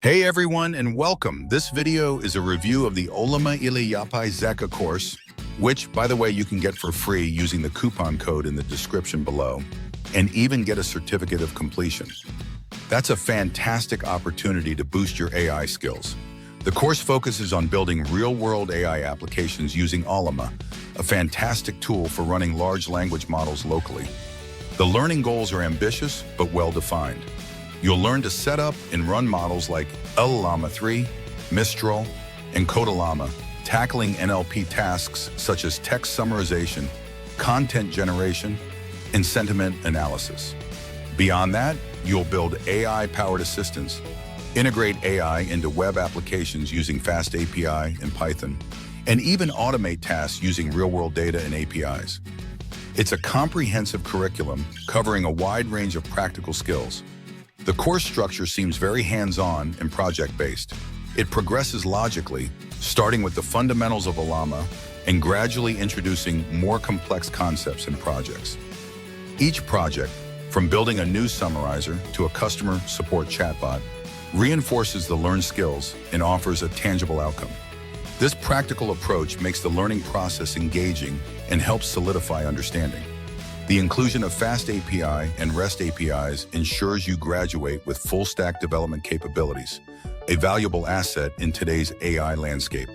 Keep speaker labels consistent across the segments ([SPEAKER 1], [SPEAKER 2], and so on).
[SPEAKER 1] Hey everyone and welcome. This video is a review of the Ollama ile Yapay Zeka course, which, by the way, you can get for free using the coupon code in the description below, and even get a certificate of completion. That's a fantastic opportunity to boost your AI skills. The course focuses on building real-world AI applications using Ollama, a fantastic tool for running large language models locally. The learning goals are ambitious but well-defined. You'll learn to set up and run models like Llama 3, Mistral, and Llama, tackling NLP tasks such as text summarization, content generation, and sentiment analysis. Beyond that, you'll build AI-powered assistants, integrate AI into web applications using Fast API and Python, and even automate tasks using real-world data and APIs. It's a comprehensive curriculum covering a wide range of practical skills. The course structure seems very hands-on and project-based. It progresses logically, starting with the fundamentals of Llama and gradually introducing more complex concepts and projects. Each project, from building a news summarizer to a customer support chatbot, reinforces the learned skills and offers a tangible outcome. This practical approach makes the learning process engaging and helps solidify understanding. The inclusion of Fast API and REST APIs ensures you graduate with full-stack development capabilities, a valuable asset in today's AI landscape.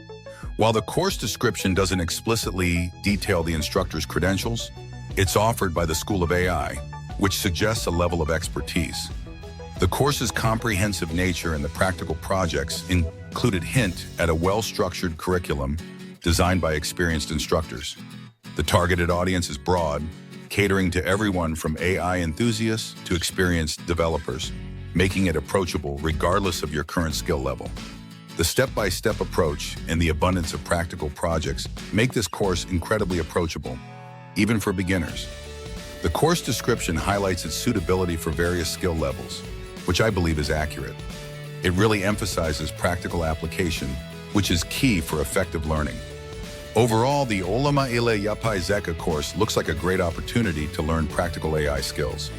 [SPEAKER 1] While the course description doesn't explicitly detail the instructor's credentials, it's offered by the School of AI, which suggests a level of expertise. The course's comprehensive nature and the practical projects included hint at a well-structured curriculum designed by experienced instructors. The targeted audience is broad, catering to everyone from AI enthusiasts to experienced developers, making it approachable regardless of your current skill level. The step-by-step approach and the abundance of practical projects make this course incredibly approachable, even for beginners. The course description highlights its suitability for various skill levels, which I believe is accurate. It really emphasizes practical application, which is key for effective learning. Overall, the Ollama ile Yapay Zeka course looks like a great opportunity to learn practical AI skills.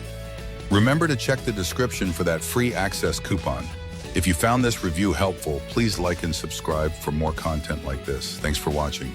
[SPEAKER 1] Remember to check the description for that free access coupon. If you found this review helpful, please like and subscribe for more content like this. Thanks for watching.